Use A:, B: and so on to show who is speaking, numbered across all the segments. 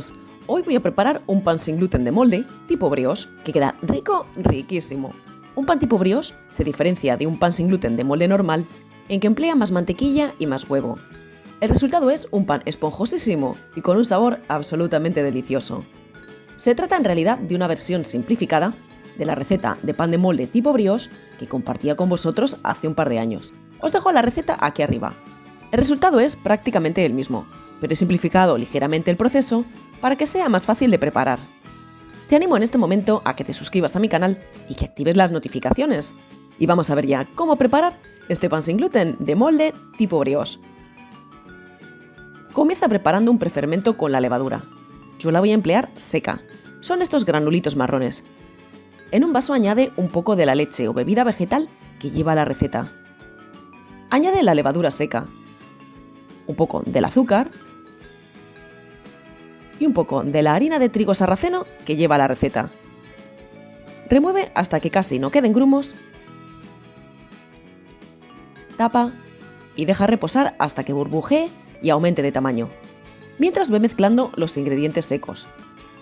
A: amigos, hoy voy a preparar un pan sin gluten de molde tipo brioche que queda riquísimo. Un pan tipo brioche se diferencia de un pan sin gluten de molde normal en que emplea más mantequilla y más huevo. El resultado es un pan esponjosísimo y con un sabor absolutamente delicioso. Se trata en realidad de una versión simplificada de la receta de pan de molde tipo brioche que compartía con vosotros hace un par de años. Os dejo la receta aquí arriba. El resultado es prácticamente el mismo, pero he simplificado ligeramente el proceso para que sea más fácil de preparar. Te animo en este momento a que te suscribas a mi canal y que actives las notificaciones. Y vamos a ver ya cómo preparar este pan sin gluten de molde tipo brioche. Comienza preparando un prefermento con la levadura. Yo la voy a emplear seca. Son estos granulitos marrones. En un vaso añade un poco de la leche o bebida vegetal que lleva la receta. Añade la levadura seca, un poco del azúcar y un poco de la harina de trigo sarraceno que lleva la receta. Remueve hasta que casi no queden grumos, tapa y deja reposar hasta que burbujee y aumente de tamaño. Mientras ve mezclando los ingredientes secos.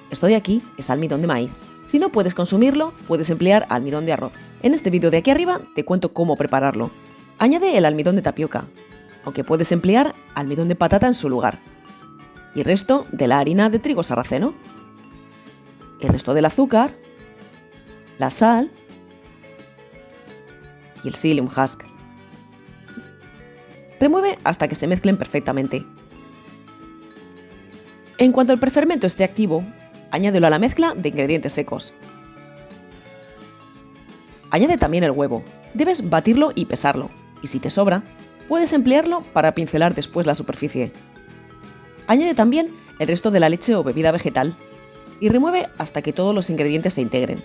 A: Esto de aquí es almidón de maíz. Si no puedes consumirlo, puedes emplear almidón de arroz. En este vídeo de aquí arriba te cuento cómo prepararlo. Añade el almidón de tapioca, aunque puedes emplear almidón de patata en su lugar. Y el resto de la harina de trigo sarraceno. El resto del azúcar, la sal y el psyllium husk. Remueve hasta que se mezclen perfectamente. En cuanto el prefermento esté activo, añádelo a la mezcla de ingredientes secos. Añade también el huevo. Debes batirlo y pesarlo, y si te sobra, puedes emplearlo para pincelar después la superficie. Añade también el resto de la leche o bebida vegetal y remueve hasta que todos los ingredientes se integren.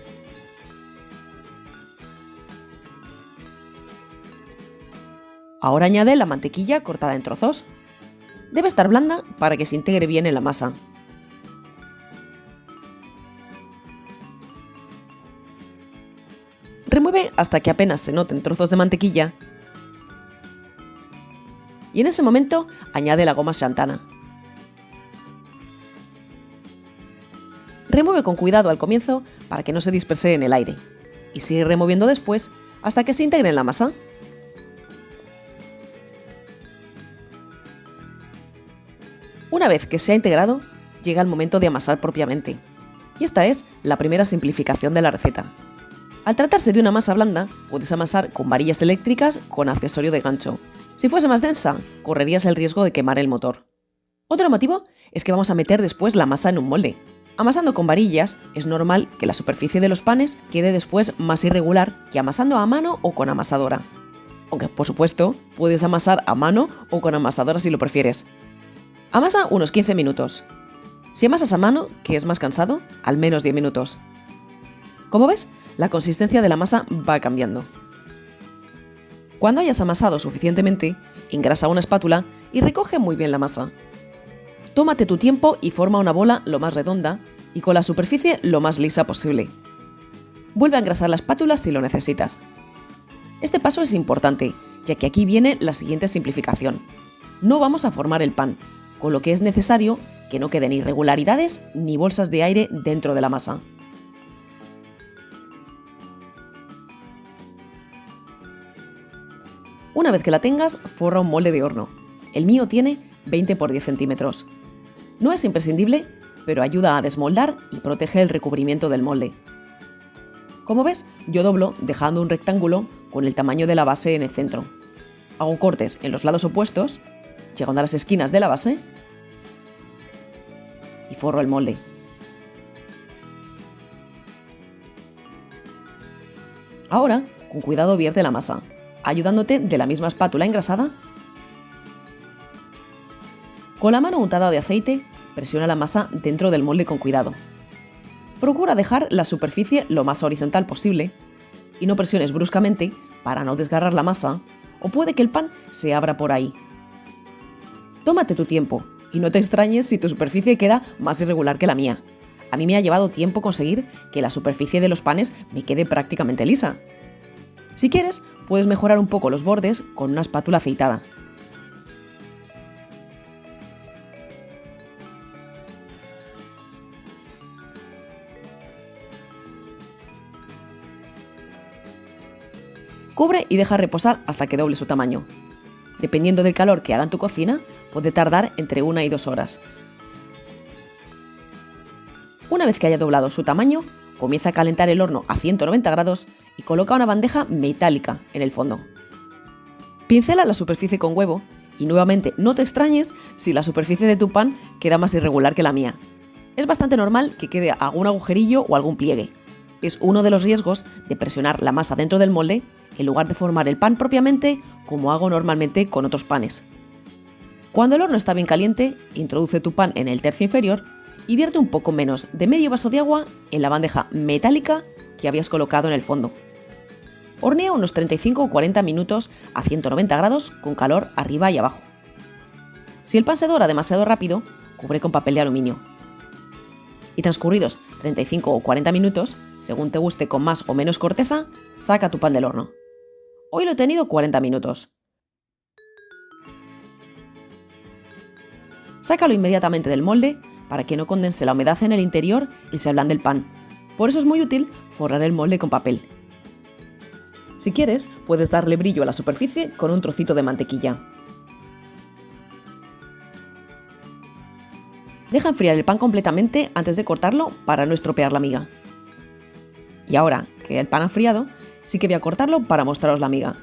A: Ahora añade la mantequilla cortada en trozos. Debe estar blanda para que se integre bien en la masa. Remueve hasta que apenas se noten trozos de mantequilla y en ese momento añade la goma xantana. Remueve con cuidado al comienzo para que no se disperse en el aire y sigue removiendo después hasta que se integre en la masa. Una vez que se ha integrado, llega el momento de amasar propiamente. Y esta es la primera simplificación de la receta. Al tratarse de una masa blanda, puedes amasar con varillas eléctricas con accesorio de gancho. Si fuese más densa, correrías el riesgo de quemar el motor. Otro motivo es que vamos a meter después la masa en un molde. Amasando con varillas, es normal que la superficie de los panes quede después más irregular que amasando a mano o con amasadora. Aunque, por supuesto, puedes amasar a mano o con amasadora si lo prefieres. Amasa unos 15 minutos. Si amasas a mano, que es más cansado, al menos 10 minutos. Como ves, la consistencia de la masa va cambiando. Cuando hayas amasado suficientemente, engrasa una espátula y recoge muy bien la masa. Tómate tu tiempo y forma una bola lo más redonda y con la superficie lo más lisa posible. Vuelve a engrasar la espátula si lo necesitas. Este paso es importante, ya que aquí viene la siguiente simplificación. No vamos a formar el pan, con lo que es necesario que no queden irregularidades ni bolsas de aire dentro de la masa. Una vez que la tengas, forra un molde de horno. El mío tiene 20 por 10 centímetros. No es imprescindible, pero ayuda a desmoldar y protege el recubrimiento del molde. Como ves, yo doblo dejando un rectángulo con el tamaño de la base en el centro. Hago cortes en los lados opuestos, llegando a las esquinas de la base, y forro el molde. Ahora, con cuidado vierte la masa, ayudándote de la misma espátula engrasada. Con la mano untada de aceite, presiona la masa dentro del molde con cuidado. Procura dejar la superficie lo más horizontal posible y no presiones bruscamente para no desgarrar la masa o puede que el pan se abra por ahí. Tómate tu tiempo y no te extrañes si tu superficie queda más irregular que la mía. A mí me ha llevado tiempo conseguir que la superficie de los panes me quede prácticamente lisa. Si quieres, puedes mejorar un poco los bordes con una espátula aceitada. Cubre y deja reposar hasta que doble su tamaño. Dependiendo del calor que haga en tu cocina, puede tardar entre 1 y 2 horas. Una vez que haya doblado su tamaño, comienza a calentar el horno a 190 grados y coloca una bandeja metálica en el fondo. Pincela la superficie con huevo y nuevamente no te extrañes si la superficie de tu pan queda más irregular que la mía. Es bastante normal que quede algún agujerillo o algún pliegue. Es uno de los riesgos de presionar la masa dentro del molde en lugar de formar el pan propiamente como hago normalmente con otros panes. Cuando el horno está bien caliente, introduce tu pan en el tercio inferior y vierte un poco menos de medio vaso de agua en la bandeja metálica que habías colocado en el fondo. Hornea unos 35 o 40 minutos a 190 grados con calor arriba y abajo. Si el pan se dora demasiado rápido, cubre con papel de aluminio. Y transcurridos 35 o 40 minutos, según te guste con más o menos corteza, saca tu pan del horno. Hoy lo he tenido 40 minutos. Sácalo inmediatamente del molde para que no condense la humedad en el interior y se ablande el pan. Por eso es muy útil forrar el molde con papel. Si quieres, puedes darle brillo a la superficie con un trocito de mantequilla. Deja enfriar el pan completamente antes de cortarlo para no estropear la miga. Y ahora que el pan ha enfriado, sí que voy a cortarlo para mostraros la miga.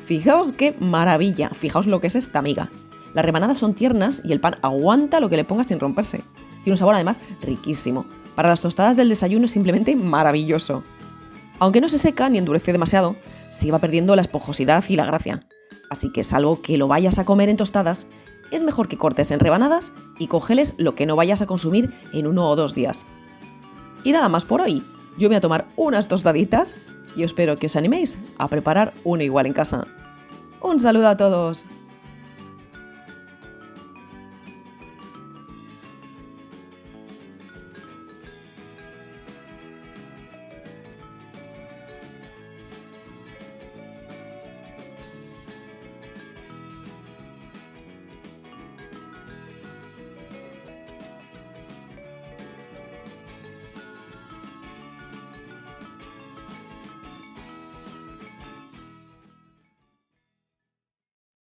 A: Fijaos qué maravilla, fijaos lo que es esta miga. Las rebanadas son tiernas y el pan aguanta lo que le pongas sin romperse. Tiene un sabor además riquísimo. Para las tostadas del desayuno es simplemente maravilloso. Aunque no se seca ni endurece demasiado, sí va perdiendo la esponjosidad y la gracia. Así que salvo que lo vayas a comer en tostadas, es mejor que cortes en rebanadas y congeles lo que no vayas a consumir en 1 o 2 días. Y nada más por hoy. Yo voy a tomar unas tostaditas y espero que os animéis a preparar uno igual en casa. ¡Un saludo a todos!